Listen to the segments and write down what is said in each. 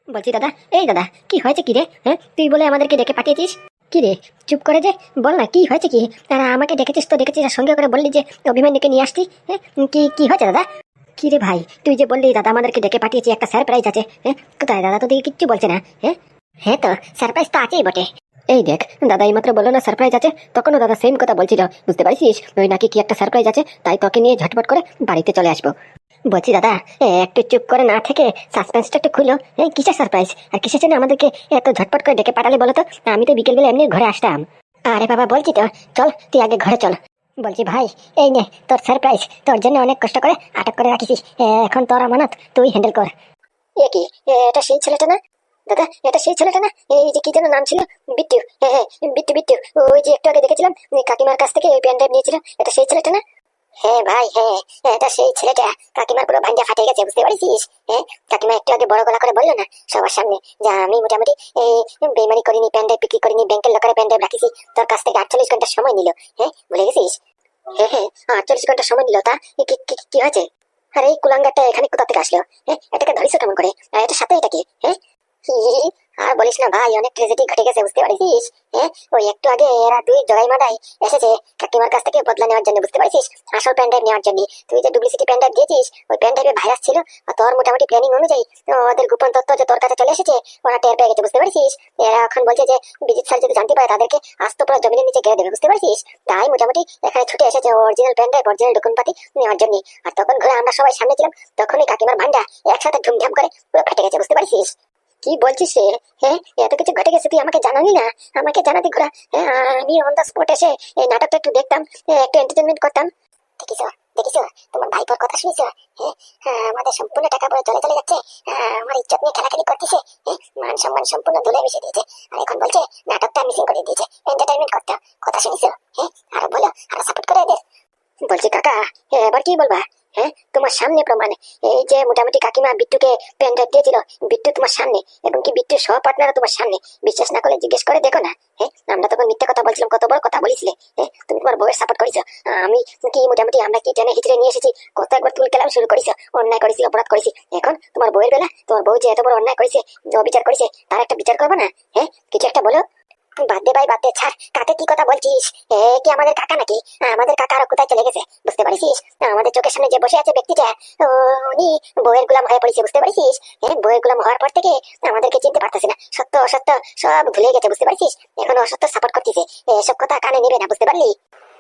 বলছি দাদা, এই দাদা, কি হয়েছে কি রে? হ্যাঁ, তুই বলে আমাদেরকে ডেকে পাঠিয়েছিস? কি রে, চুপ করে যে বল না, কি হয়েছে কি? তারা আমাকে ডেকেছিস তো ডেকেছিস, আর সঙ্গে করে বললি যে অভিমানীকে নিয়ে আসতি। হ্যাঁ, কি কি হয়েছে দাদা? কি রে ভাই, তুই যে বললি দাদা আমাদেরকে ডেকে পাঠিয়েছি, একটা সারপ্রাইজ আছে। হ্যাঁ, কোথায় দাদা? তো দিকে কিচ্ছু বলছে না। হ্যাঁ, হ্যাঁ তো সারপ্রাইজ তো আছেই বটে। এই দেখ দাদা, এইমাত্র বললো না সারপ্রাইজ আছে, তখনও দাদা সেম কথা বলছিল, বুঝতে পারছিস? ওই নাকি কি একটা সারপ্রাইজ আছে, তাই তোকে নিয়ে ঝটপট করে বাড়িতে চলে আসবো। বলছি দাদা, একটু চুপ করে না থেকে সাসপেন্সটা একটু খুলো। কিসের সারপ্রাইজ আর কিসের জন্য আমাদেরকে এত ঝটপট করে ডেকে পাঠালে বলো তো? আমি তো বিকেলবেলা এমনি ঘরে আসতাম। আরে বাবা, বলছি তো চল, তুই আগে ঘরে চল। বলছি ভাই, এই নে তোর সারপ্রাইজ, তোর জন্য অনেক কষ্ট করে আটক করে রাখিস। এখন তোর আমানত, তুই হ্যান্ডেল কর। এ কি, এটা সেই ছেলেটা না দাদা? এটা সেই ছেলেটা না? এই যে কি যেন নাম ছিল, বিট্টু? হ্যাঁ হ্যাঁ, বিট্টু বিট্টু। ওই যে একটু আগে দেখেছিলাম কাকিমার কাছ থেকে ওই পেন ড্রাইভ নিয়েছিল, এটা সেই ছেলেটা না? হ্যাঁ ভাই হ্যাঁ, এটা সেই ছেলেটা। কাকিমার পুরো ভাঞ্জা ফাটে গেছে, বুঝতে পারছিস? হ্যাঁ, কাকিমা একটু আগে বড় গলা করে বললো না সবার সামনে যে আমি মোটামুটি এই বেমানি করিনি, পেন ড্রাইভ বিক্রি করিনি, ব্যাংকের লকারে পেন ড্রাইভ রাখিছি, তোর কাছ থেকে 48 ঘন্টা সময় নিল। হ্যাঁ, ভুলে গেছিস? হ্যাঁ হ্যাঁ, 48 ঘন্টা সময় নিল। তা কি কি কি হয়েছে? আরে এই কুলাঙ্গারটা এখানে কোথা থেকে আসলো? হ্যাঁ, এটাকে ধরিস কেমন করে? আর এটার সাথে এটা কি? হ্যাঁ, আর বলিস না ভাই, অনেক ট্রেজেডি ঘটে গেছে, বুঝতে পারছিস? হ্যাঁ, ওই একটু আগে এরা দুই জগাই মাদাই এসেছে কাকিমার কাছ থেকে বদলা নেওয়ার জন্য, বুঝতে পারছিস? আসল প্যান ড্রাইভ নেওয়ার জন্য। তুই যে ডুপ্লিসিটি প্যান ড্রাইভ দিয়েছিস, ওই প্যান ড্রাইভে ভাইরাস ছিল, আর তোর মোটামুটি প্ল্যানিং অনুযায়ী ওদের গোপন তথ্য যে তোর কাছে চলে এসেছে, ওরা টের পেয়ে গেছে, বুঝতে পারছিস? এরা এখন বলছে যে বিজিত স্যার যদি জানতে পারে তাদেরকে আস্ত পুরো জমিনের নিচে গেড়ে দেবে, বুঝতে পারছিস? তাই মোটামুটি এখানে ছুটে এসেছে অরিজিনাল প্যান ড্রাইভ, অরিজিনাল ডকুনপাতি নেওয়ার জন্য। আর তখন ঘরে আমরা সবাই সামনে ছিলাম, তখনই কাকিমার ভান্ডা একসাথে ধুমধাম করে পুরো ফেটে গেছে, বুঝতে পারছিস? কি বলছিস রে? হ্যাঁ, এত কিছু ঘটে গেছে, তুই আমাকে জানালি না? আমাকে জানাতি ঘোরা। হ্যাঁ, আমি অন দা স্পট এসে এই নাটকটা একটু দেখতাম, একটু এন্টারটেনমেন্ট করতাম। দেখিস দেখিস, তোমার ভাইপোর কথা শুনিস? হ্যাঁ, আমাদের সম্পূর্ণ টাকা পয়সা চলে চলে যাচ্ছে। আমার ইজ্জত নিয়ে খেলাখেলি করতেছে। মান সম্মান সম্পূর্ণ ধুলে মিশিয়ে দিয়েছে, আর এখন বলছে নাটকটা মিসিং করে দিয়েছে, এন্টারটেনমেন্ট করতে। কথা শুনিস? হ্যাঁ, আরো বলো, আরো সাপোর্ট করে এদের। বলছি কাকা, এবার কি বলবা? হ্যাঁ, তোমার সামনে প্রমাণে এই যে মোটামুটি কাকিমা বিট্টুকে পেন ড্রাইভ দিয়েছিল, বিট্টু তোমার সামনে, এবং কি বিট্টুর সহ পার্টনারও তোমার সামনে। বিশ্বাস না করলে জিজ্ঞেস করে দেখো না। হ্যাঁ, আমরা তখন মিথ্যা কথা বলছিলাম, কত বড় কথা বলিছিলে। হ্যাঁ, তুমি তোমার বউয়ের সাপোর্ট করেছো, আমি কি মোটামুটি আমরা কি টেনে হিচড়ে নিয়ে এসেছি, কত একবার তুল কেলাম শুরু করেছো, অন্যায় করেছি, অপরাধ করেছি। এখন তোমার বউয়ের বেলা, তোমার বউ যে এত বড় অন্যায় করেছে, অবিচার করেছে, তার একটা বিচার করবো না? হ্যাঁ, কিছু একটা বলো। বাদ দে ভাই, বাদ দে, ছাড়। কাকে কি কথা বলছিস? কি আমাদের কাকা নাকি? আমাদের কাকা আরো কোথায় চলে গেছে, বুঝতে পারছিস? আমাদের চোখের সামনে যে বসে আছে ব্যক্তিটা, উনি বইয়ের গোলাম হয়ে পড়েছে, বুঝতে পারছিস? হ্যাঁ, বইয়ের গোলাম হওয়ার পর থেকে আমাদেরকে চিনতে পারতেছে না, সত্য অসত্য সব ভুলে গেছে, বুঝতে পারছিস? এখন অসত্য সাপোর্ট করতেছে, এসব কথা কানে নেবে না, বুঝতে পারলি?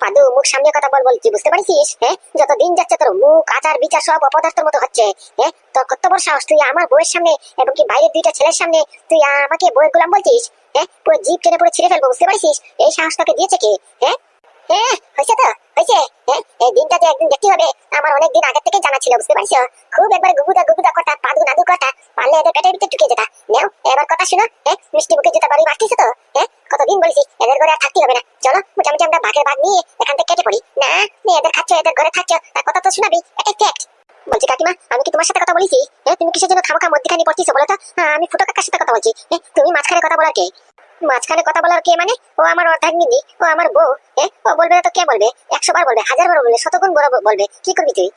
পাদু, মুখ সামনে কথা বলছি, বুঝতে পারছিস? হ্যাঁ, যত দিন যাচ্ছে তোর মুখ আচার বিচার সব অপদার্থের মতো হচ্ছে। হ্যাঁ, তোর কত বড় সাহস, তুই আমার বউয়ের সামনে এবং কি বাইরের দুইটা ছেলের সামনে তুই আমাকে বইয়ের গোলাম বলছিস? হ্যাঁ, পুরো জিপ টেনে পুরো ছিঁড়ে ফেলবো, বুঝতে পারছিস? এই সাহস তোকে দিয়েছে কে? হ্যাঁ হ্যাঁ, হয়েছে তো হয়েছে। হ্যাঁ, এই দিনটা যে একদিন দেখতে হবে আমার অনেক দিন আগে থেকে জানা ছিল, বুঝতে পারছো? খুব একবার গুগুদা গুগুদা কথা, পাদু নাদু কথা, পারলে এদের পেটের ভিতরে ঢুকে যেতা। নেও এবার কথা শুনো। হ্যাঁ, মিষ্টি মুখে জুতা বাড়ি মারতেছে তো। হ্যাঁ, কতদিন বলেছি এদের ঘরে আর থাকতে হবে না, চলো মোটামুটি আমরা ভাগের ভাগ নিয়ে এখান থেকে কেটে পড়ি। না, এদের খাচ্ছ, এদের ঘরে থাকছো, তার কথা তো শোনাবি, এটাই ফ্যাক্ট। বলছি কাকিমা, আমি কি তোমার সাথে কথা বলেছি? হ্যাঁ, তুমি কিসের জন্য খামোখা মধ্যখানে পড়ছিস বলো তো? আমি ফুটো কাকার সাথে কথা বলছি। হ্যাঁ, তুমি মাঝখানে কথা বলার কে? মাঝখানে কথা বলার কে মানে? ও আমার অর্ধাঙ্গিনী, ও আমার বউ। হ্যাঁ, ও বলবে না তো কে বলবে? 100 বার বলবে, 1000 বার বলবে, শতগুণ বড় বলবে। কি করবি তুই?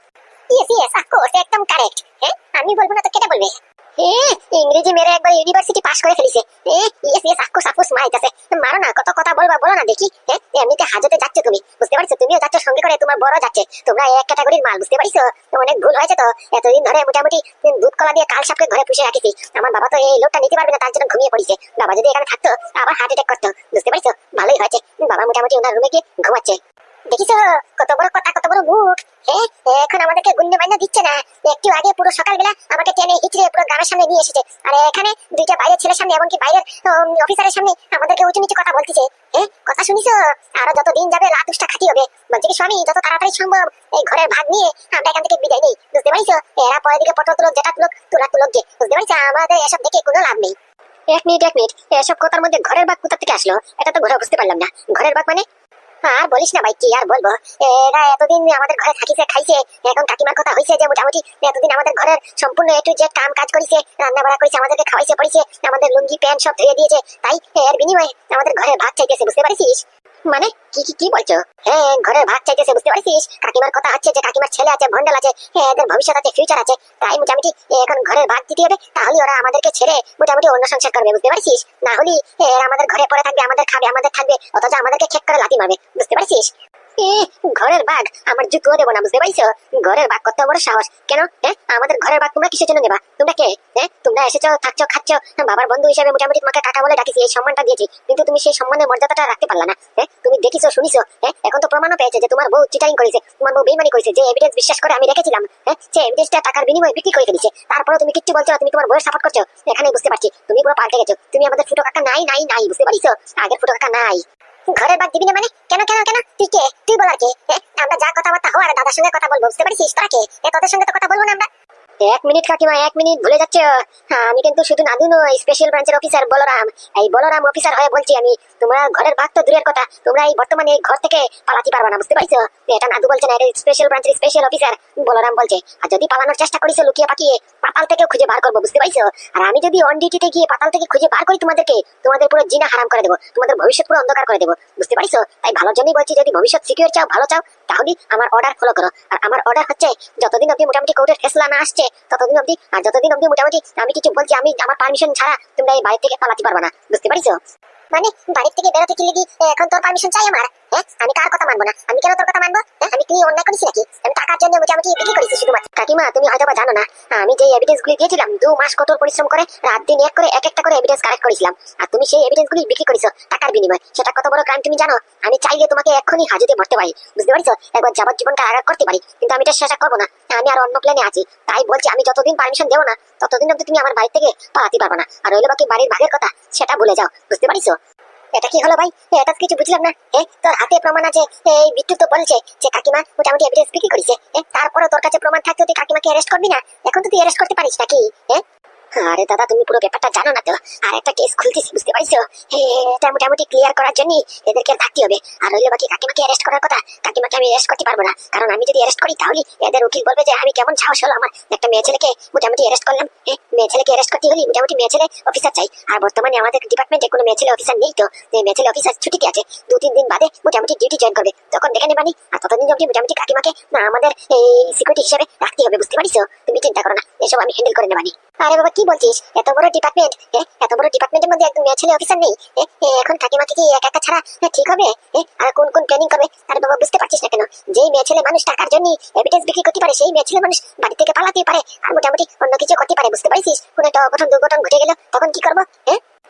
ইয়েস ইয়েস, অফকোর্স, একদম কারেক্ট। হ্যাঁ, আমি বলবো না তো কেটে বলবে? ইংরেজি মেরে একবার ইউনিভার্সিটি পাস করে ফেলিছে। Yes yes, of course of course, mike আছে। মারো না, কত কথা বলবা বলো না দেখি। হ্যাঁ, এমনিতে হাজতে যাচ্ছে তুমি, বুঝতে পারছো? তুমিও যাচ্ছ সঙ্গে করে, তোমার বড় যাচ্ছে, তোমরা এক ক্যাটাগরির মাল, বুঝতে পারছো? অনেক ভুল হয়েছে তো, এতদিন ধরে মোটামুটি দুধ কলা দিয়ে কাল সাপকে ঘরে পুষে রাখেছি। আমার বাবা তো এই লোকটা নিতে পারবে না, তার জন্য ঘুমিয়ে পড়েছে। বাবা যদি এখানে থাকতো আবার হার্ট অ্যাটাক করতো, বুঝতে পারছো? ভালোই হয়েছে, বাবা মোটামুটি ওনার রুমে গিয়ে ঘুমাচ্ছে। দেখিস কত বড় কথা, কত বড় মুখ। হ্যাঁ, এখন আমাদেরকে গুন্ডে মাইনা দিচ্ছে না। একটু আগে পুরো সকালবেলা আমাকে টেনে হিচড়ে পুরো গ্রামের সামনে নিয়ে এসেছে, আর এখানে দুইটা বাইরের ছেলের সামনে এমনকি বাইরের অফিসারের সামনে আমাদেরকে উঁচু নিচু কথা বলতেছে। হ্যাঁ, কথা শুনিস? আরো যত দিন যাবে লাতুসটা খাটি হবে। বলছি কি স্বামী, যত তাড়াতাড়ি সম্ভব এই ঘরের ভাগ নিয়ে আমরা এখান থেকে বিদায় নিই, বুঝতে পারিস? এরা পরের দিকে পটল তুলক, যেটা তুলক তুলা তুলক যে, বুঝতে পারিস? আমাদের এসব দেখে কোনো লাভ নেই। এক মিনিট এক মিনিট, এসব কথার মধ্যে ঘরের ভাগ কোথা থেকে আসলো? এটা তো ঘরে বুঝতে পারলাম না, ঘরের ভাগ মানে? আর বলিস না ভাই, কি আর বলবো। এরা এতদিন আমাদের ঘরে থাকিছে খাইছে, এখন কাকিমার কথা হয়েছে যে মোটামুটি এতদিন আমাদের ঘরের সম্পূর্ণ এ টু জেড কাম কাজ করেছে, রান্না বাড়া করেছে, আমাদেরকে খাওয়াইছে পড়েছে, আমাদের লুঙ্গি প্যান্ট সব ধুয়ে দিয়েছে। তাই এর বিনিময়ে আমাদের ঘরে ভাগ চাইতেছে, বুঝতে পারছিস? মানে কি কি কি বলছো? হ্যাঁ, ঘরের ভাগ চাইতেছে, বুঝতে পারছিস? কাকিমার কথা হচ্ছে যে কাকিমার ছেলে আছে, ভন্ডাল আছে, হ্যাঁ এদের ভবিষ্যৎ আছে, ফিউচার আছে, তাই মোটামুটি এখন ঘরের ভাগ দিতে হবে, তাহলে ওরা আমাদেরকে ছেড়ে মোটামুটি অন্য সংসার করবে, বুঝতে পারছিস? না হলে এরা আমাদের ঘরে পড়ে থাকবে, আমাদের খাবে, আমাদের থাকবে, অথচ আমাদেরকে খেক করে লাথি মারবে, বুঝতে পারছিস? এ, ঘরের ভাগ আমার জুতো দেবো না, বুঝতে পারছো? ঘরের ভাগ কত বড় সাহস! কেন? হ্যাঁ, আমাদের ঘরের ভাগ তোমরা কিসের জন্য নেবা? তোমরা কে? হ্যাঁ, তোমরা এসেছো, থাকছো, খাচ্ছ, বাবার বন্ধু হিসেবে মোটামুটি তোমাকে কাকা বলে ডাকিছি, এই সম্মানটা দিয়েছি, কিন্তু তুমি সেই সম্মানের মর্যাদাটা রাখতে পারলা না। হ্যাঁ, তুমি দেখিছো, শুনিছো, হ্যাঁ, এখন তো প্রমাণও পেয়েছে যে তোমার বউ চিটারিং করেছে, তোমার বউ বেইমানি করেছে, যে এভিডেন্স বিশ্বাস করে আমি রেখেছিলাম, হ্যাঁ, সেই এভিডেন্সটা টাকার বিনিময়ে বিক্রি করে ফেলেছে, তারপরে তুমি কিচ্ছু বলছো না, তুমি তোমার বউয়ের সাপোর্ট করছো। এখানেই বুঝতে পারছি তুমি পুরো পাল্টে গেছো, তুমি আমাদের ফুটো কাকা নাই নাই নাই, বুঝতে পারিছো? আগের ফুটো কাকা নাই। ঘরের ভাগ দিবি না মানে? কেন কেন কেন? তুই কে? তুই বলার কে? আমরা যা কথাবার্তা হওয়ার দাদার সঙ্গে কথা বলবো, বুঝতে পারছিস? তোরা কে? তোদের সঙ্গে তো কথা বলবো না আমরা। এক মিনিট কাকিমা, এক মিনিট, ভুলে যাচ্ছে। হ্যাঁ, আমি কিন্তু শুধু নাদু নই, স্পেশাল ব্রাঞ্চের অফিসার বলরাম। এই বলরাম অফিসার হয়ে বলছি আমি, তোমরা ঘরের ভাগ তো দূরের কথা, তোমরা এই বর্তমানে এই ঘর থেকে পালাতে পারবে না, বুঝতে পারছো? এটা নাদু বলছে না, এটা স্পেশাল ব্রাঞ্চের স্পেশাল অফিসার বলরাম বলছে। আর যদি পালানোর চেষ্টা করিস লুকিয়ে পাকিয়ে, পাতাল থেকে খুঁজে বার করবো, বুঝতে পারছো? আর আমি যদি অন ডিউটিতে গিয়ে পাতাল থেকে খুঁজে বার করি তোমাদেরকে, তোমাদের পুরো জিনা হারাম করে দেবো, তোমাদের ভবিষ্যৎ পুরো অন্ধকার করে দেবো, বুঝতে পারছো? তাই ভালোর জন্যই বলছি, যদি ভবিষ্যৎ সিকিউর চাও, ভালো চাও, তাহলে আমার অর্ডার ফলো করো। আর আমার অর্ডার হচ্ছে, যতদিন অব্দি মোটামুটি কোর্টের ফেসলা না আসছে ততদিন অব্দি, আর যতদিন অব্দি মোটামুটি আমি কিছু বলছি, আমি আমার পারমিশন ছাড়া তোমরা এই বাড়ি থেকে পালাতে পারবে না, বুঝতে পারছো? মানে বাড়ি থেকে বেরোতে কি লাগি এখন তোর পারমিশন চাই আমার? হ্যাঁ, আমি কার কথা মানবো না? আমি কেন তোর কথা মানবো? হ্যাঁ, আমি কি অন্যায় করেছি নাকি? আমি টাকার জন্য মোটামুটি বিক্রি করেছি শুধুমাত্র। কাকিমা, তুমি হয়তো বা জানো না, আমি যে এভিডেন্স গুলি দিয়েছিলাম, 2 মাস কঠোর পরিশ্রম করে রাত দিন এক করে এক একটা করে এভিডেন্স কালেক্ট করেছিলাম, আর তুমি সেই এভিডেন্স গুলি বিক্রি করেছো টাকার বিনিময়ে। সেটা কত বড় ক্রাইম তুমি জানো? আমি চাইলে তোমাকে এক্ষুনি হাজতে ভরতে পারি, বুঝতে পারছো? একবার যাবজ্জীবন কারাগার করতে পারি, কিন্তু আমি এটা শেষ করবো না, আমি আর অন্য প্ল্যানে আছি। তাই বলছি, আমি যতদিন পারমিশন দেবো না ততদিন অব্দি তুমি আমার বাড়ি থেকে পালাতে পারবে না। আর রইলো বাকি বাড়ির ভাগের কথা, সেটা ভুলে যাও, বুঝতে পারছো? এটা কি হলো ভাই? এটা কিছু বুঝলাম না। তোর হাতে প্রমাণ আছে, এই বিট্টু তো বলছে যে কাকিমা মোটামুটি এভিডেন্স বিক্রি করেছে, তারপরে তোর কাছে প্রমাণ থাকতে তুই কাকিমাকে অ্যারেস্ট করবি না? এখন তো তুই অ্যারেস্ট করতে পারিস নাকি? আরে দাদা, তুমি পুরো ব্যাপারটা জানো না তো। আর একটা কেস খুলতেছি, বুঝতে পারছো? এটা মোটামুটি ক্লিয়ার করার জন্য এদেরকে থাকতে হবে। আর রইলো বাকি কাকিমাকে অ্যারেস্ট করার কথা, কাকিমাকে আমি অ্যারেস্ট করতে পারবো না, কারণ আমি যদি অ্যারেস্ট করি তাহলে এদের উকিল বলবে যে আমি কেমন সাহস হলো আমার একটা মেয়ে ছেলেকে মোটামুটি অ্যারেস্ট করলাম। মেয়ে ছেলেকে অ্যারেস্ট করতে হলে মোটামুটি মেয়ে ছেলে অফিসার চাই, আর বর্তমানে আমাদের ডিপার্টমেন্টে কোনো মেয়ে ছেলে অফিসার নেই, তো মেয়ে ছেলে অফিসার ছুটিতে আছে, 2-3 দিন বাদে মোটামুটি ডিউটি জয়েন করবে, তখন দেখে নেবানি। আর ততদিন অবধি মোটামুটি কাকিমাকে না আমাদের এই সিকিউরিটি হিসেবে রাখতে হবে, বুঝতে পারছো? তুমি চিন্তা করো না, এসব আমি হ্যান্ডেল করে নেবানি। আরে বাবা, কি বলছিস? এত বড় ডিপার্টমেন্ট, এত বড় ডিপার্টমেন্টের মধ্যে একদম মেয়ে ছেলে অফিসার নেই? এখন কাকিমাকে কি একা একা ছাড়া ঠিক হবে? আর কোন কোন প্ল্যানিং করবে? আরে বাবা, বুঝতে পারছিস না কেন? যেই মেয়ে ছেলে মানুষ টাকার জন্য এভিডেন্স বিক্রি করতে পারে, সেই মেয়ে ছেলে মানুষ বাড়ি থেকে পালাতে পারে আর মোটামুটি অন্য কিছু করতে পারে, বুঝতে পারছিস? কোন একটা অঘটন দুর্ঘটনা ঘটে গেল, তখন কি করবো?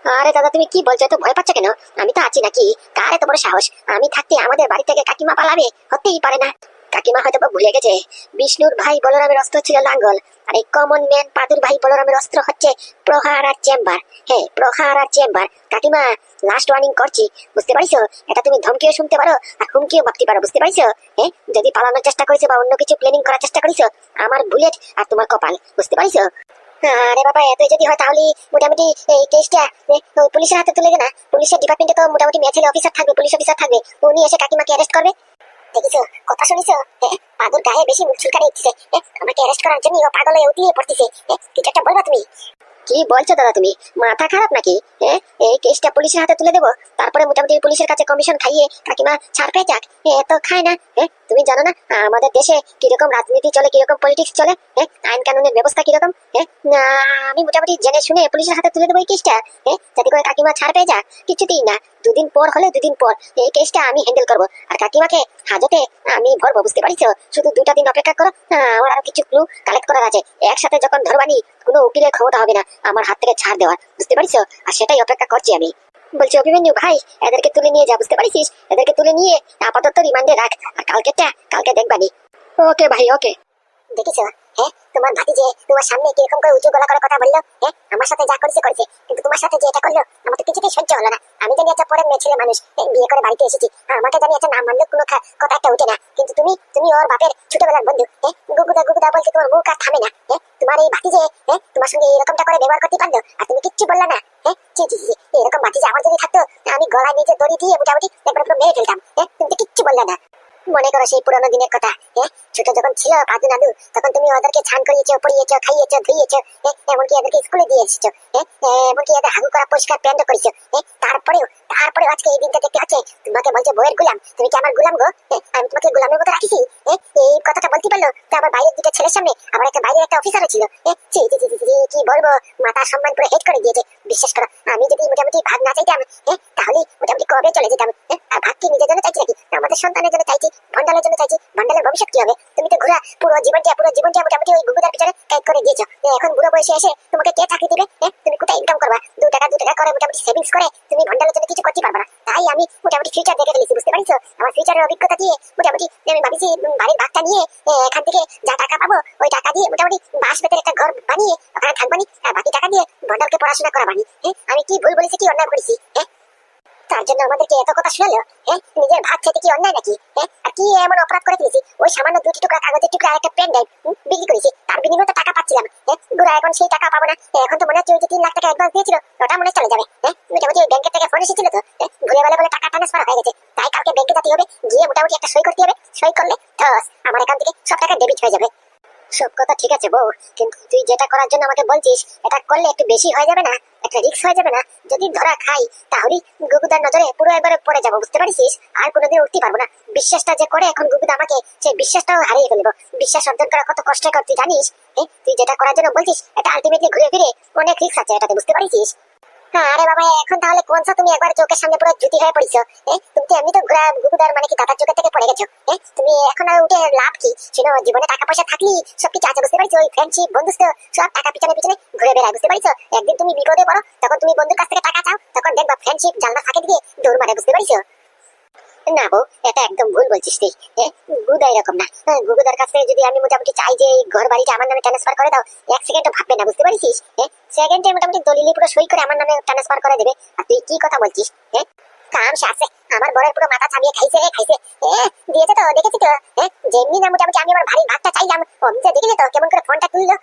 আরে দাদা, তুমি কি বলছো? এত ভয় পাচ্ছ কেন? আমি তো আছি নাকি? কার এত বড় সাহস? আমি থাকতে আমাদের বাড়ি থেকে কাকিমা পালাবে? হতেই পারে না। কাকিমা হয়তো ভুলে গেছে, বিষ্ণুর ভাই বলরামের অস্ত্র ছিল লাঙ্গল, আর এই কমন ম্যান পাদুর ভাই বলরামের অস্ত্র হচ্ছে প্রহার আর চেম্বার। হ্যাঁ, প্রহার আর চেম্বার। কাকিমা, লাস্ট ওয়ার্নিং করছি, বুঝতে পারছো? এটা তুমি ধমকিও শুনতে পারো আর হুমকিও ভাবতে পারো, বুঝতে পারছো? যদি পালানোর চেষ্টা করেছো বা অন্য কিছু প্ল্যানিং করার চেষ্টা করেছো, আমার বুলেট আর তোমার কপাল, বুঝতে পারছো? আরে বাবা, এত যদি হয় তাহলে মোটামুটি এই কেসটা পুলিশের হাতে তুলে না। পুলিশের ডিপার্টমেন্টে তো মোটামুটি মেয়ে ছেলে অফিসার থাকবে, পুলিশ অফিসার থাকবে, উনি এসে কাকিমাকে অ্যারেস্ট করবে। দেখিছো, কথা শুনিছো? পাগল গায়ে বেশি মুখ চুলকানি উঠছে, আমাকে অ্যারেস্ট করার জন্য ও পাগলে উতলিয়ে পড়তেছে। কিছু একটা বলবা তুমি? কি বলছো দাদা, তুমি মাথা খারাপ নাকি? এই কেসটা পুলিশের হাতে তুলে দেবো, তারপরে মোটামুটি পুলিশের কাছে কমিশন খাইয়ে কাকিমা ছাড় পেয়ে যাক? তো খায় না। তুমি জানো না আমাদের দেশে কিরকম রাজনীতি চলে, কিরকম পলিটিক্স চলে, আইন কানুনের ব্যবস্থা কিরকম? আমি মোটামুটি জেনে শুনে পুলিশের হাতে তুলে দেবো এই কেসটা, যাতে করে কাকিমা ছাড় পেয়ে যাক? কিছুতেই না। 2 দিন পর হলে 2 দিন পর এই কেসটা আমি হ্যান্ডেল করবো, আর কাকিমাকে হাজতে আমি ভরবো, বুঝতে পারছো? শুধু 2টা দিন অপেক্ষা করো, আমার আরো কিছু ক্লু কালেক্ট করার আছে। একসাথে যখন ধরবানি, কোনো উকিলের ক্ষমতা হবে না আমার হাত থেকে ছাড় দেওয়ার, বুঝতে পারছো? আর সেটাই অপেক্ষা করছি আমি। বলছি অভিমন্যু ভাই, এদেরকে তুলে নিয়ে যা, বুঝতে পারছিস? এদেরকে তুলে নিয়ে আপাতত রিমান্ডে রাখ, আর কালকে দেখবানি। ওকে ভাই, ওকে। দেখিছো, তোমার ভাতিজে তোমার সামনে কিরকম করে উঁচু গলা করে কথা বললো, আমার সাথে যা করেছে, কিন্তু তোমার সাথে যে এটা করলো আমার তো কিছুতেই সহ্য হলো না। আমি জানি একটা পরের মেয়ে ছেলে মানুষ, বিয়ে করে বাড়িতে এসেছি, আমাকে জানি একটা নাম মানলে কোনো কথা একটা উঠে না, কিন্তু তুমি ওর বাপের ছোটবেলার বন্ধু, গুগুদা বলতে তোমার মুখ আর থামে না। তোমার এই ভাতিজে তোমার সঙ্গে এরকমটা করে ব্যবহার করতে পারলো, আর তুমি কিচ্ছু বললা না? এরকম ভাতিজে আমার যদি থাকতো, আমি গলায় নিজে দড়ি দিয়ে মোটামুটি একবার পুরো মেরে ফেলতাম। তুমি তো কিচ্ছু বললে না। মনে করো সেই পুরোনো দিনের কথা। ছোট যখন ছিল পাদু নাদু, তখন তুমি ওদেরকে স্নান করিয়েছো, পড়িয়েছো, খাইয়েছো, ধুইয়েছো, এমনকি এদেরকে স্কুলে দিয়ে এসেছো, এমনকি এদের হাগু করা পরিষ্কার প্যান্ট করেছো। তারপরেও আজকে এই দিনটা দেখতে হচ্ছে। তোমাকে বলছে বইয়ের গোলাম, তুমি কি আমার গোলাম গো? আমি তোমাকে গোলামের মতো রাখিছি? এই কথাটা বলতে পারলো তো আমার বাইরের দিকে ছেলের সামনে, আমার একটা বাইরের একটা অফিসারও ছিল। ছি ছি ছি ছি ছি, কি বলবো, মাথা সম্মান পুরো হেড করে দিয়েছে। বিশ্বাস করো, আমি যদি মোটামুটি ভাগ না চাইতাম, তাহলে মোটামুটি কবে চলে যেতাম। আর ভাগ কি নিজের জন্য চাইছি নাকি? আমাদের সন্তানের জন্য চাইছি, ভন্ডালের জন্য চাইছি। ভন্ডালের ভবিষ্যৎ কি হবে? তুমি তো ঘোরা পুরো জীবনটা মোটামুটি ওই গুগুদার পিছনে কাজ করে দিয়েছো। এখন বুড়ো বয়সে এসে তোমাকে কে চাকরি দিবে? তুমি কোথায় ইনকাম করবা? 2 টাকা করে মোটামুটি সেভিংস করে তুমি ভন্ডালের জন্য কিছু করতে পারবে না। তাই আমি মোটামুটি ফিউচার দেখে ফেলেছি, বুঝতে পারছো? আমার ফিউচারের অভিজ্ঞতা দিয়ে মোটামুটি আমি ভাবিছি বাড়ির ভাগটা নিয়ে এখান থেকে যা টাকা পাবো ওই টাকা দিয়ে মোটামুটি বাস বেতের একটা ঘর বানিয়ে ওখানে থাকবানি, আর বাকি টাকা দিয়ে ভন্ডালকে পড়াশোনা করাবানি। আমি কি ভুল বলেছি, কি অন্যায় করেছি? তার জন্য আমাদেরকে এত কথা শোনালো? নিজের ভাগ খেতে কি অন্যায় নাকি? আর কি এমন অপরাধ করে ফেলেছি? ওই সামান্য 2টি টুকরা কাগজের টুকরা আর একটা পেন ড্রাইভ বিক্রি করেছি, তার বিনিময়ে তো টাকা পাচ্ছিলাম। গুড়া এখন সেই টাকা পাবো না। এখন তো মনে হচ্ছে ওই যে 3 লাখ টাকা অ্যাডভান্স দিয়েছিল ওটা মনে চলে যাবে। মোটামুটি ওই ব্যাংকের থেকে ফোন এসেছিল তো, ঘুরে বেলা বলে টাকা ট্রান্সফার হয়ে গেছে। তাই কালকে ব্যাংকে যেতে হবে, গিয়ে মোটামুটি একটা সই করতে হবে। সই করলে ধস আমার অ্যাকাউন্ট থেকে সব টাকা ডেবিট হয়ে যাবে। সব কথা ঠিক আছে বউ, কিন্তু তুই যেটা করার জন্য আমাকে বলছিস এটা করলে একটু বেশি হয়ে যাবে না? একটা রিস্ক হয়ে যাবে না? যদি ধরা খাই তাহলে গুগুদার নজরে পুরো একবারে পড়ে যাবো, বুঝতে পারিস? আর কোনোদিন উঠতে পারবো না। বিশ্বাসটা যে করে এখন গুগুদা আমাকে, সেই বিশ্বাসটাও হারিয়ে ফেলবো। বিশ্বাস অর্জন করা কত কষ্টকর তুই জানিস? তুই যেটা করার জন্য বলছিস এটা আলটিমেটলি ঘুরে ফিরে অনেক রিস্ক আছে, এটাতে বুঝতে পারিস? আরে বাবা, এখন তাহলে কোনটা তুমি একবার চোখের সামনে পুরো জুতি হয়ে পড়িছো? তুমি তো এমনি তো গুগুদার মানে কি দাদার চোখের থেকে পড়ে গেছো। তুমি এখন আর উঠে লাভ কি? শুনো, জীবনে টাকা পয়সা থাকলি সবকিছু আছে, বুঝতে পারছো? ওই ফ্রেন্ডশিপ, বন্ধুত্ব সব টাকা পিছনে পিছনে ঘুরে বেড়ায়, বুঝতে পারছো? একদিন তুমি বিপদে পড়ো, তখন তুমি বন্ধুর কাছ থেকে টাকা চাও, তখন দেখবা ফ্রেন্ডশিপ জানলা ফাঁকে দিয়ে দৌড় মারে, বুঝতে পারছো? না বউ, এটা একদম ভুল বলছিস তুই। গুদা এরকম না। গুগুদার কাছ থেকে যদি আমি মোটামুটি চাই যে এই ঘর বাড়িটা আমার নামে ট্রান্সফার করে দাও, 1 সেকেন্ডও ভাববে না, বুঝতে পারিস? সেকেন্ডে মোটামুটি দলিলে পুরো সই করে আমার নামে ট্রান্সফার করে দেবে। আর তুই কি কথা বলছিস? কাম সাথে আমার বড়ের পুরো মাথা চামিয়ে খাইছে দিয়েছে তো, দেখেছি তো। যেমনি না মোটামুটি আমি আমার ভারীর ভাগটা চাইলাম, অমনি তো দেখেছি তো কেমন করে ফোনটা তুললো।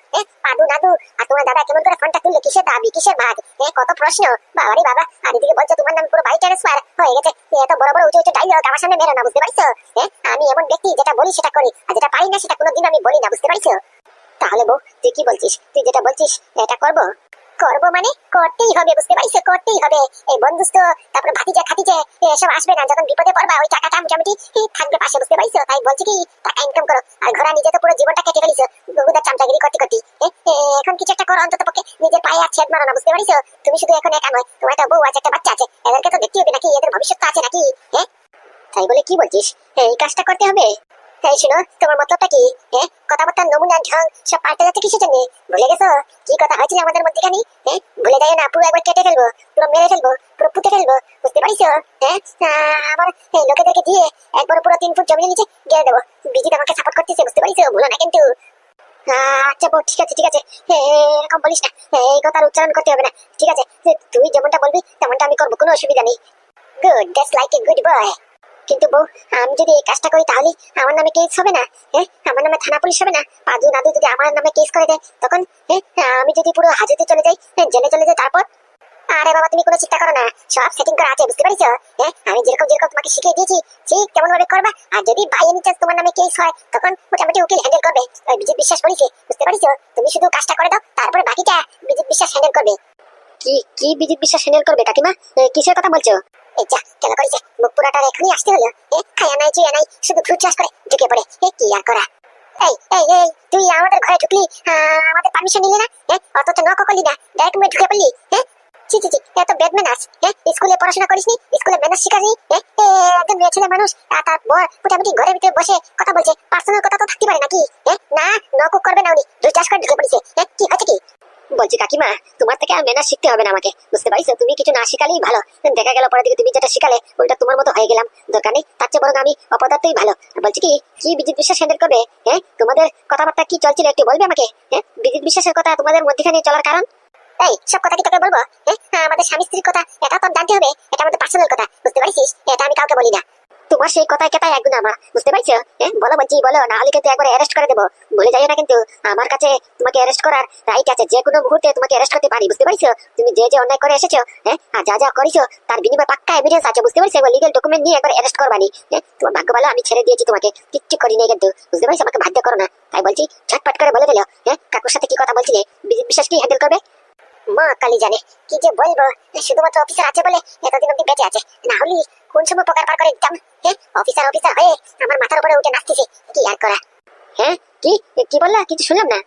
পাদু নাদু আর তোমার দাদা কেমন করে ফোনটা তুললো, কিসের দাবি, কিসের ভাগ, কত প্রশ্ন। বাবারে বাবা, আর এদিকে বলছো তোমার নাম পুরো বাড়ি ট্রান্সফার হয়ে গেছে। এত বড় বড় উঁচু উঁচু ডাইলগ আমার সামনে মেরো না, বুঝতে পারছো? আমি এমন ব্যক্তি, যেটা বলি সেটা করি, আর যেটা পারি না সেটা কোনোদিন আমি বলি না, বুঝতে পারছো? তাহলে বউ, তুই কি বলছিস? তুই যেটা বলছিস এটা করবো? করবো মানে করতেই হবে, বুঝতে পারছো? করতেই হবে। এই বন্ধুত্ব, তারপর ভাতিজা খাতিজা এসব আসবে না। যখন বিপদে পড়বা ওই টাকাটা মোটামুটি থাকবে পাশে, বুঝতে পারছো? তাই বলছি কি, টাকা ইনকাম করো। আর ঘোড়া নিজে তো পুরো জীবনটা কেটে ফেলিছো গুগুদার চামচাগিরি করতে করতে। এখন কিছু একটা করো, অন্তত পক্ষে নিজের পায়ে আর ছেদ মারো না, বুঝতে পারছো? তুমি শুধু এখন একা নয়, তোমার একটা বউ আছে, একটা বাচ্চা আছে, এদেরকে তো দেখতে হবে নাকি? এদের ভবিষ্যৎ আছে নাকি? তাই বলে কি বলছিস এই কাজটা করতে হবে? শুনো, তোমার মতলবটা কি? কথাবার্তার নমুনা ঢং সব পাল্টে যাচ্ছে কিসের জন্য? ভুলে গেছো কি কথা হয়েছিল আমাদের মধ্যেখানে? ভুলে যাই না, পুরো একবার কেটে ফেলবো, পুরো মেরে ফেলবো, পুরো পুঁতে ফেলবো, বুঝতে পারিছো? আমার লোকেদেরকে দিয়ে একবার পুরো 3 ফুট জমিয়ে নিচে গেড়ে দেবো। বিজিত আমাকে সাপোর্ট করতেছে, বুঝতে পারিছো? ভুলো না কিন্তু। আচ্ছা বউ, ঠিক আছে ঠিক আছে, এরকম বলিস না, এই কথার উচ্চারণ করতে হবে না। ঠিক আছে, তুই যেমনটা বলবি তেমনটা আমি করবো, কোনো অসুবিধা নেই। Good, that's like a good boy. কিন্তু বউ, আমি যদি এই কাজটা করি তাহলে আমার নামে কেস হবে না? আমার নামে থানা পুলিশ হবে না? পাদু নাদু যদি আমার নামে কেস করে দেয় তখন? আমি যদি পুরো হাজতে চলে যাই, জেলে চলে যাই, তারপর? আরে বাবা, তুমি কোনো চিন্তা করো না, সব সেটিং করা আছে, বুঝতে পারিছো? আমি যেরকম যেরকম তোমাকে শিখিয়ে দিয়েছি ঠিক তেমন ভাবে করবা। আর যদি বাই এনি চান্স তোমার নামে কেস হয় তখন মোটামুটি উকিল হ্যান্ডেল করবে, বিজিত বিশ্বাস বলেছে, বুঝতে পারিছো? তুমি শুধু কাজটা করে দাও, তারপরে বাকিটা বিজিত বিশ্বাস হ্যান্ডেল করবে। কি কি বিজিত বিশ্বাস হ্যান্ডেল করবে কাকিমা? কিসের কথা বলছো? এই যা কেন করেছে, মুখ পুরাটা এখনই আসতে হলো। খায়া নাই চুয়া নাই, শুধু ফ্রুট চাষ করে ঢুকে পড়ে। কি আর করা? এই এই এই, তুই আমাদের ঘরে ঢুকলি, আমাদের পারমিশন নিলি না, অথচ নক করলি না, ডাইরেক্ট মুখে ঢুকে পড়লি। ছি ছি ছি, এত ব্যাড ম্যানার্স। স্কুলে পড়াশোনা করিসনি, স্কুলে ম্যানার্স শিখাসনি? একজন মেয়ে ছেলে মানুষ, তার বর মোটামুটি ঘরের ভিতরে বসে কথা বলছে, পার্সোনাল কথা তো থাকতে পারে নাকি? না, নক করবে না, উনি ফ্রুট চাষ করে ঢুকে পড়েছে। কি হয়েছে কি? বলছি কাকিমা, তোমার থেকে আর ম্যানার্স শিখতে হবে না আমাকে, বুঝতে পারিছো? তুমি কিছু না শিখালেই ভালো। দেখা গেল পরের দিকে তুমি যেটা শিখালে ওইটা তোমার মতো হয়ে গেলাম, দরকার নেই। তার চেয়ে বরং আমি অপদার্থই ভালো। বলছি কি, কি বিজিত বিশ্বাস হ্যান্ডেল করবে? তোমাদের কথাবার্তা কি চলছিল একটু বলবে আমাকে? বিজিত বিশ্বাসের কথা তোমাদের মধ্যখানে চলার কারণ? এই সব কথা কি তোকে বলবো? আমাদের স্বামী স্ত্রীর কথা এটা তো জানতে হবে, এটা আমাদের পার্সোনাল কথা, বুঝতে পারিস? এটা আমি কাউকে বলি না। তোমার সেই কথায় কেতায় এক গুণ আমার, বুঝতে পারছো? বলো বলছি, বলো, না হলে কিন্তু একবার অ্যারেস্ট করে দেবো। ভুলে যাইও না কিন্তু আমার কাছে তোমাকে অ্যারেস্ট করার রাইট আছে, যে কোনো মুহূর্তে তোমাকে অ্যারেস্ট করতে পারি, বুঝতে পারছো? তুমি যে যে অন্যায় করে এসেছো, আর যা যা করেছো তার বিনিময়ে পাক্কা এভিডেন্স আছে, বুঝতে পারছো? লিগ্যাল ডকুমেন্ট নিয়ে একবার অ্যারেস্ট করবানি। তোমার ভাগ্য ভালো, আমি ছেড়ে দিয়েছি তোমাকে, কিচ্ছু করিনি কিন্তু, বুঝতে পারছো? আমাকে বাধ্য করো না, তাই বলছি ঝটপট করে বলে দিল। কাকুর সাথে কি কথা বলছিলে, বিজিত বিশ্বাস কি হ্যান্ডেল করবে? মা কালী জানে কি যে বলবো, শুধুমাত্র অফিসার আছে বলে এতদিন অব্দি বেঁচে আছে, না হলে কোন সময় পকার পার করে দিতাম। অফিসার অফিসার হয়ে আমার মাথার উপরে উঠে নাচতেছে, কি আর করা। কি কি বললা, কিছু শুনলাম না।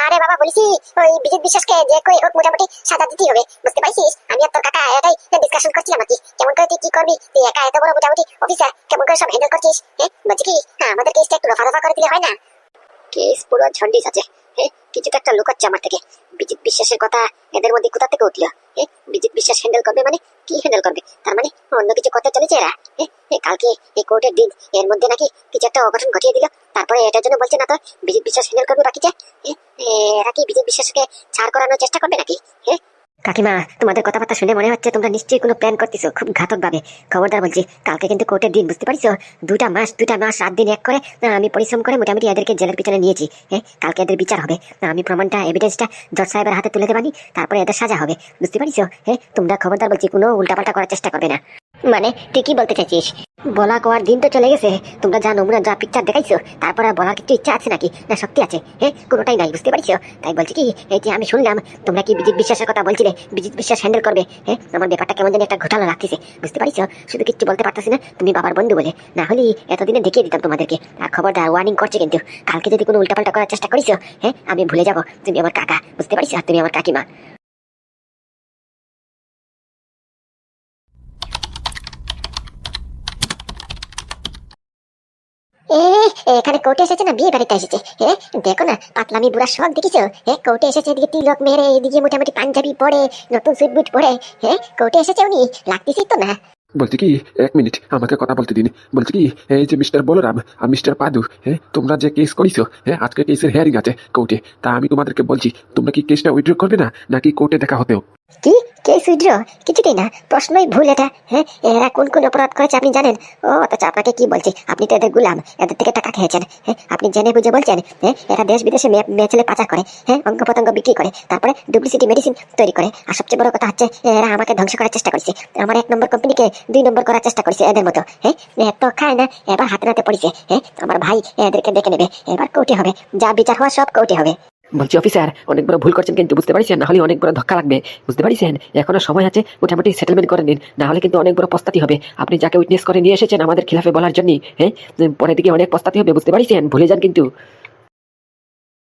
আরে বাবা, বলিস ওই বিজিত বিশ্বাসকে যে কই হোক মোটামুটি সাজা দিতেই হবে, বুঝতে পারছিস? আমি আর তোর কাকা এটাই ডিসকাশন করছিলাম আর কি, কেমন করে তুই কি করবি, তুই একা এত বড় মোটামুটি অফিসার কেমন করে সব হ্যান্ডেল করছিস। বলছি কি, আমাদের কেসটা একটু রফা দফা করে দিলে হয় না? কেস পুরো ঝন্ডিস আছে, কিছুটা একটা লুকাচ্ছে আমার থেকে। বিজিত বিশ্বাসের কথা এদের মধ্যে কোথা থেকে উঠলো? বিজিত বিশ্বাস হ্যান্ডেল করবে মানে কি হ্যান্ডেল করবে? তার মানে অন্য কিছু করতে চলেছে এরা। কালকে এই কোর্টের দিন, এর মধ্যে নাকি কিছু একটা অঘটন ঘটিয়ে দিল, তারপরে এটার জন্য বলছে না তো বিজিত বিশ্বাস হ্যান্ডেল করবে বাকিটা। এরা কি বিজিত বিশ্বাসকে ছাড় করানোর চেষ্টা করবে নাকি? কাকিমা, তোমাদের কথাবার্তা শুনে মনে হচ্ছে তোমরা নিশ্চয়ই কোনো প্ল্যান করতেছো খুব ঘাতক ভাবে। খবরদার বলছি, কালকে কিন্তু কোর্টের দিন, বুঝতে পারছো? 2 মাস 7 দিন এক করে আমি পরিশ্রম করে মোটামুটি এদেরকে জেলের পিছনে নিয়েছি। কালকে এদের বিচার হবে, আমি প্রমাণটা এভিডেন্সটা জজ সাহেবের হাতে তুলে দেবানি, তারপরে এদের সাজা হবে, বুঝতে পারছো? তোমরা খবরদার বলছি কোনো উল্টাপাল্টা করার চেষ্টা করবে না। মানে তুই কি বলতে চাইছিস? বলা কোয়ার দিন তো চলে গেছে, তোমরা যা নমুনা যা পিকচার দেখাইছো, তারপর আর বলার কিছু ইচ্ছা আছে নাকি, না শক্তি আছে? কোনোটাই নাই, বুঝতে পারছো? তাই বলছি কি, এই যে আমি শুনলাম তোমরা কি বিজিত বিশ্বাসের কথা বলছিলে, বিজিত বিশ্বাস হ্যান্ডেল করবে। আমার ব্যাপারটা কেমন জানি একটা ঘোটালো লাগতেছে, বুঝতে পারছো? শুধু কিচ্ছু বলতে পারতেছি না, তুমি বাবার বন্ধু বলে, না হলে এতদিনে দেখিয়ে দিতাম তোমাদেরকে। আর খবরদার, ওয়ার্নিং করছে কিন্তু, কালকে যদি কোনো উল্টাপাল্টা করার চেষ্টা করিস, আমি ভুলে যাবো তুমি আমার কাকা, বুঝতে পারছো? আর তুমি আমার কাকিমা। এখানে কোর্টে এসেছে না বিয়ে বাড়িতে এসেছে? দেখো না, পাতলামি বুড়া শখ দেখিছো? কোর্টে এসেছে, এদিকে তিলক মেরে, এদিকে মোটামুটি পাঞ্জাবি পরে, নতুন সুইট বুট পরে, কোর্টে এসেছে উনি, লাগতেছেই তো না। বলছি কি, এক মিনিট আমাকে কথা বলতে দিন। বলছি কি, এই যে মিস্টার বলরাম আর মিস্টার পাদু, তোমরা যে কেস করিছো, আজকে কেসের হিয়ারিং আছে কোর্টে, তা আমি তোমাদেরকে বলছি, তোমরা কি কেসটা উইথড্র করবে না, নাকি কোর্টে দেখা হতেও? কি কেস উইথড্র? কিছুতেই না, প্রশ্নই ভুল এটা। এরা কোন কোন অপরাধ করেছে আপনি জানেন? ও অথচ আপনাকে কি বলছি, আপনি তো এদের গুলাম, এদের থেকে টাকা খেয়েছেন। আপনি জেনে বুঝে বলছেন এরা দেশ বিদেশে মেয়ে ছেলে পাচার করে, অঙ্গ পতঙ্গ বিক্রি করে, তারপরে ডুপ্লিসিটি মেডিসিন তৈরি করে, আর সবচেয়ে বড় কথা হচ্ছে এরা আমাকে ধ্বংস করার চেষ্টা করেছে, আমার 1 নম্বর কোম্পানিকে 2 নম্বর করার চেষ্টা করেছে এদের মতো। তো খায় না, এবার হাতে নাতে পড়েছে। আমার ভাই এদেরকে ডেকে নেবে, এবার কোর্টে হবে, যা বিচার হওয়া সব কোর্টে হবে। বলছি অফিসার, অনেক বড় ভুল করছেন কিন্তু, বুঝতে পারছেন? না হলে অনেক বড় ধক্কা লাগবে, বুঝতে পারছেন? এখনো সময় আছে, মোটামুটি সেটেলমেন্ট করে নিন, না হলে কিন্তু অনেক বড় পস্তাতি হবে। আপনি যাকে উইটনেস করে নিয়ে এসেছেন আমাদের খিলাফে বলার জন্য, পরে দিকে অনেক পস্তাতি হবে, বুঝতে পারছেন? ভুলে যান কিন্তু।